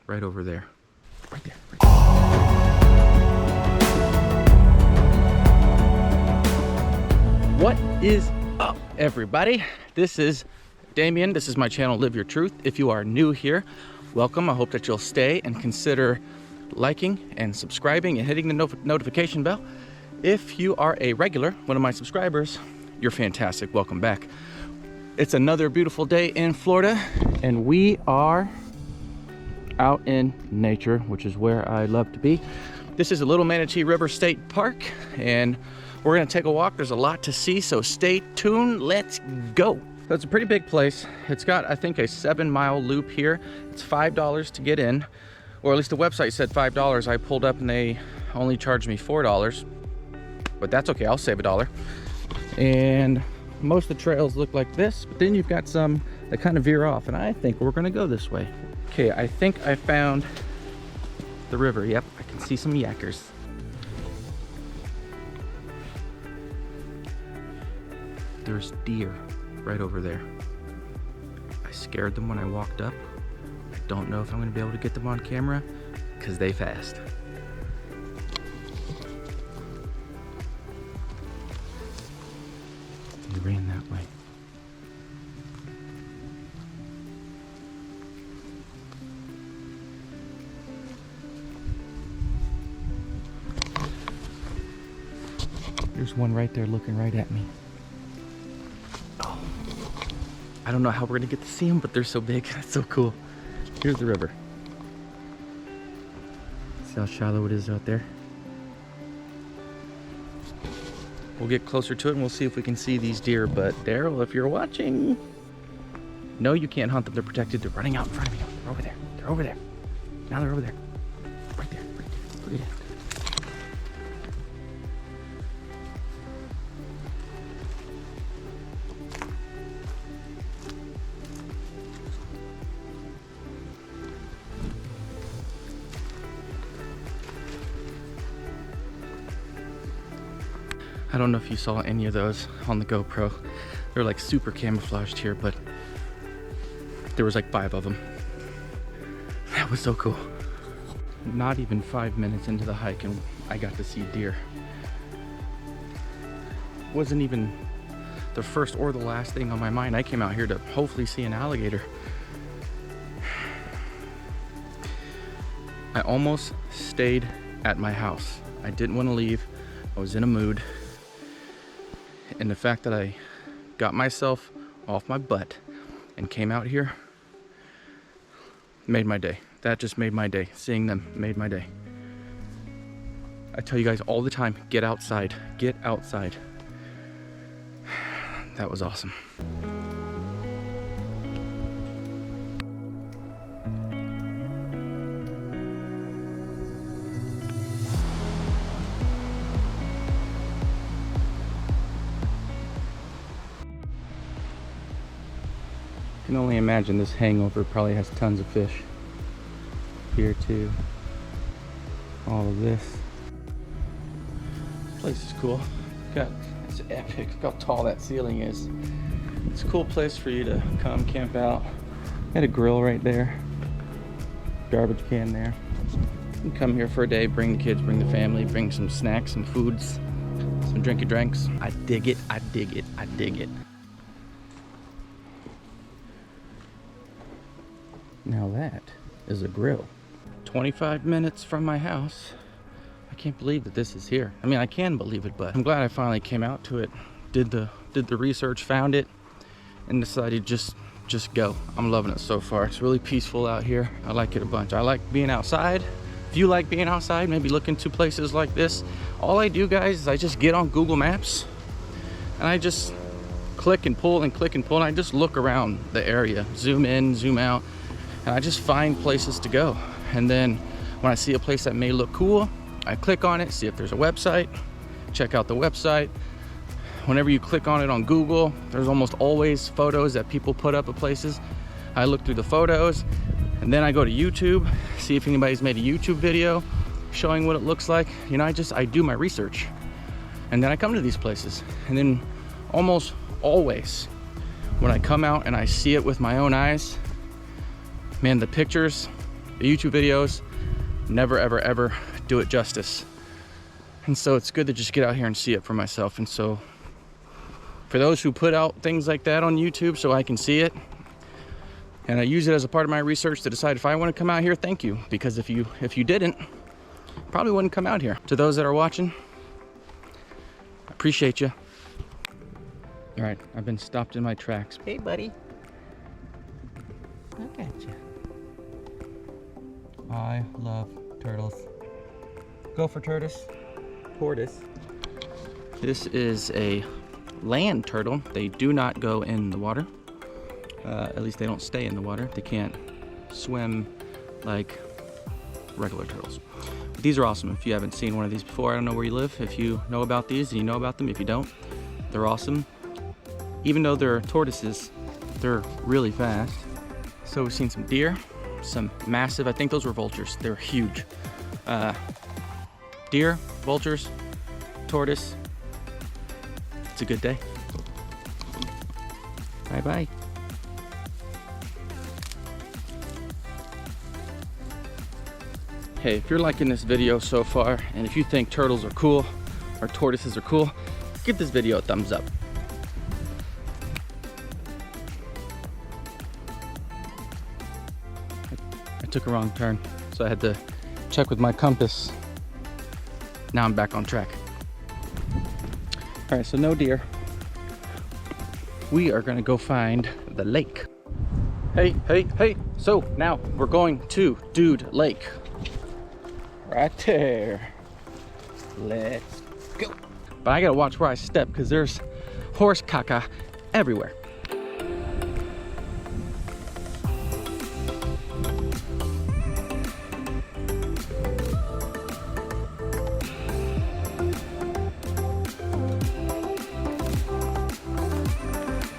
right over there. Right there. What is up, everybody? This is Damien. This is my channel, Live Your Truth. If you are new here, welcome. I hope that you'll stay and consider liking and subscribing and hitting the notification bell. If you are a regular, one of my subscribers, you're fantastic. Welcome back. It's another beautiful day in Florida, and we are out in nature, which is where I love to be. This is a Little Manatee River State Park, and we're gonna take a walk. There's a lot to see, so stay tuned. Let's go. So it's a pretty big place. It's got, I think, a 7-mile loop here. It's $5 to get in, or at least the website said $5. I pulled up and they only charged me $4, but that's okay, I'll save $1. And most of the trails look like this, but then you've got some that kind of veer off, and I think we're gonna go this way. Okay, I think I found the river. Yep, I can see some yakkers. There's deer right over there. I scared them when I walked up. I don't know if I'm gonna be able to get them on camera because they fast. They ran that way. There's one right there looking right at me. Oh, I don't know how we're gonna get to see them, but they're so big. That's so cool. Here's the river. See how shallow it is out there? We'll get closer to it and we'll see if we can see these deer. But Daryl, if you're watching, no, you can't hunt them. They're protected. They're running out in front of you. They're over there. They're over there. Now they're over there. Right there. Right there. Look at that. I don't know if you saw any of those on the GoPro. They're like super camouflaged here, but there was like 5 of them. That was so cool. Not even 5 minutes into the hike and I got to see deer. Wasn't even the first or the last thing on my mind. I came out here to hopefully see an alligator. I almost stayed at my house. I didn't want to leave. I was in a mood. And the fact that I got myself off my butt and came out here made my day. That just made my day. Seeing them made my day. I tell you guys all the time, get outside. Get outside. That was awesome. I can only imagine this hangover probably has tons of fish. Here too. All of this. This place is cool. It's epic. Look how tall that ceiling is. It's a cool place for you to come camp out. Got a grill right there. Garbage can there. You can come here for a day, bring the kids, bring the family, bring some snacks, some foods, some drinky drinks. I dig it, I dig it, I dig it. Now that is a grill. 25 minutes from my house. I can't believe that this is here. I mean, I can believe it, but I'm glad I finally came out to it, did the research, found it, and decided just go. I'm loving it so far. It's really peaceful out here. I like it a bunch. I like being outside. If you like being outside, maybe look into places like this. All I do, guys, is I just get on Google Maps and I just click and pull and click and pull, and I just look around the area, zoom in, zoom out. And I just find places to go. And then when I see a place that may look cool, I click on it, see if there's a website, check out the website. Whenever you click on it on Google, there's almost always photos that people put up of places. I look through the photos, and then I go to YouTube, see if anybody's made a YouTube video showing what it looks like. You know, I do my research. And then I come to these places. And then almost always, when I come out and I see it with my own eyes, man, the pictures the YouTube videos never, ever, ever do it justice. And so it's good to just get out here and see it for myself. And so for those who put out things like that on YouTube so I can see it, and I use it as a part of my research to decide if I want to come out here, thank you. Because if you didn't, probably wouldn't come out here. To those that are watching, I appreciate you. All right, I've been stopped in my tracks. Hey, buddy. Look at you. I love turtles. Go for tortoise. Tortoise. This is a land turtle. They do not go in the water. At least they don't stay in the water. They can't swim like regular turtles. But these are awesome. If you haven't seen one of these before, I don't know where you live. If you know about these, and you know about them. If you don't, they're awesome. Even though they're tortoises, they're really fast. So we've seen some deer, some massive, I think those were vultures. They're huge. Deer, vultures, tortoise. It's a good day. Bye-bye. Hey, if you're liking this video so far, and if you think turtles are cool, or tortoises are cool, give this video a thumbs up. I took a wrong turn, so I had to check with my compass. Now I'm back on track. All right, so no deer. We are gonna go find the lake. Hey, hey, hey. So now we're going to Dude Lake. Right there. Let's go. But I gotta watch where I step because there's horse caca everywhere.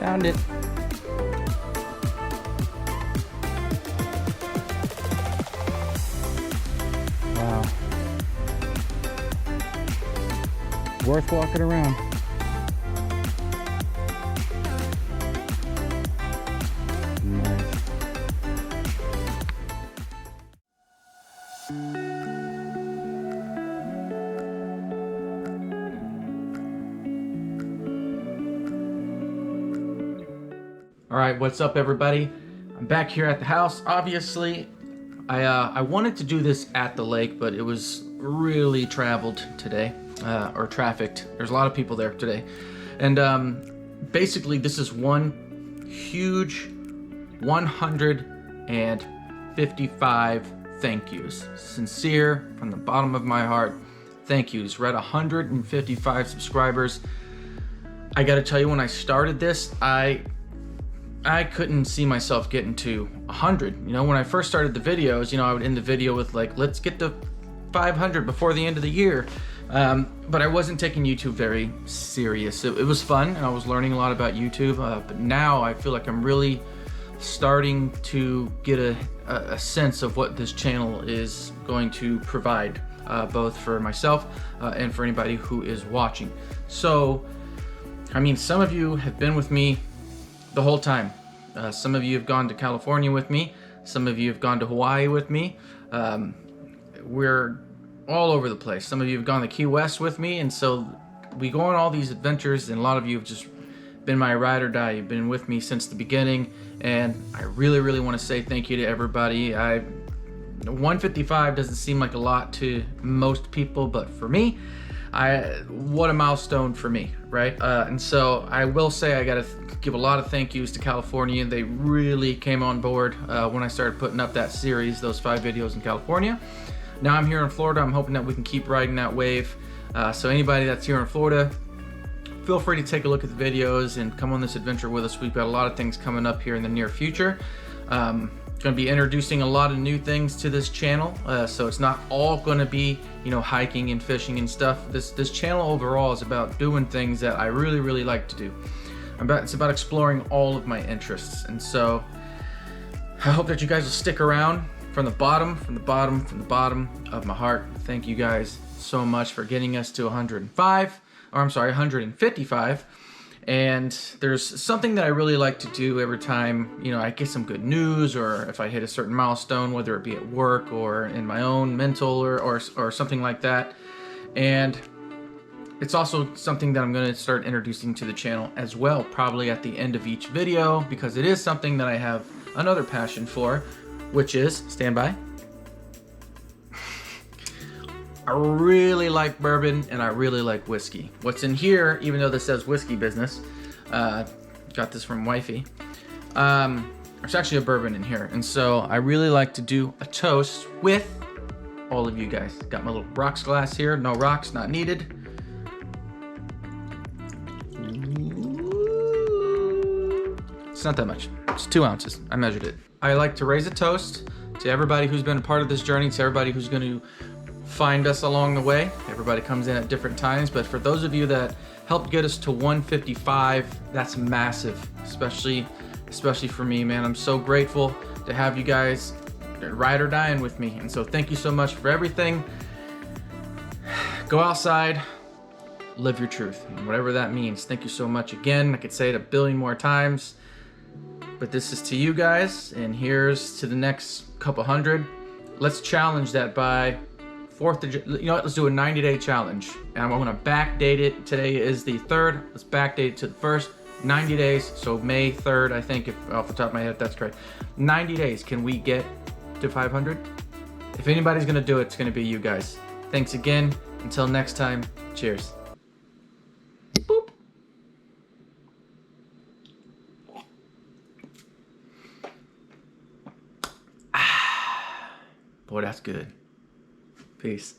Found it. Wow. Worth walking around. Nice. All right, what's up, everybody? I'm back here at the house. Obviously, I wanted to do this at the lake, but it was really traveled today, or trafficked. There's a lot of people there today. And basically, this is one huge 155 thank yous. Sincere, from the bottom of my heart, thank yous. We're at 155 subscribers. I gotta tell you, when I started this, I couldn't see myself getting to 100. You know, when I first started the videos, you know, I would end the video with like, let's get to 500 before the end of the year. But I wasn't taking YouTube very serious. It was fun, and I was learning a lot about YouTube. But now I feel like I'm really starting to get a sense of what this channel is going to provide, both for myself and for anybody who is watching. So, I mean, some of you have been with me the whole time. Some of you have gone to California with me. Some of you have gone to Hawaii with me. We're all over the place. Some of you have gone to Key West with me, and so we go on all these adventures, and a lot of you have just been my ride or die. You've been with me since the beginning, and I really, really want to say thank you to everybody. 155 doesn't seem like a lot to most people, but for me, what a milestone for me, right? And so I will say I gotta give a lot of thank yous to California. They really came on board when I started putting up that series, those 5 videos in California. Now I'm here in Florida. I'm hoping that we can keep riding that wave. So anybody that's here in Florida, feel free to take a look at the videos and come on this adventure with us. We've got a lot of things coming up here in the near future. Going to be introducing a lot of new things to this channel, so it's not all going to be, you know, hiking and fishing and stuff. This channel overall is about doing things that I really, really like to do. It's about exploring all of my interests, and so I hope that you guys will stick around. From the bottom of my heart, thank you guys so much for getting us to 155. And there's something that I really like to do every time, you know, I get some good news, or if I hit a certain milestone, whether it be at work or in my own mental or something like that. And it's also something that I'm going to start introducing to the channel as well, probably at the end of each video, because it is something that I have another passion for, which is, stand by, I really like bourbon and I really like whiskey. What's in here, even though this says whiskey business, got this from wifey, there's actually a bourbon in here. And so I really like to do a toast with all of you guys. Got my little rocks glass here. No rocks, not needed. It's not that much. It's 2 ounces. I measured it. I like to raise a toast to everybody who's been a part of this journey, to everybody who's going to find us along the way. Everybody comes in at different times, but for those of you that helped get us to 155, that's massive, especially for me, man. I'm so grateful to have you guys ride or dying with me. And so thank you so much for everything. Go outside, live your truth, and whatever that means. Thank you so much again. I could say it a billion more times, but this is to you guys, and here's to the next couple hundred. Let's challenge that by 4th of July. You know what, let's do a 90-day challenge. And I'm gonna backdate it. Today is the 3rd. Let's backdate it to the 1st. 90 days, so May 3rd, I think, if off the top of my head, that's correct. 90 days, can we get to 500? If anybody's gonna do it, it's gonna be you guys. Thanks again. Until next time, cheers. Boop. Ah, boy, that's good. Peace.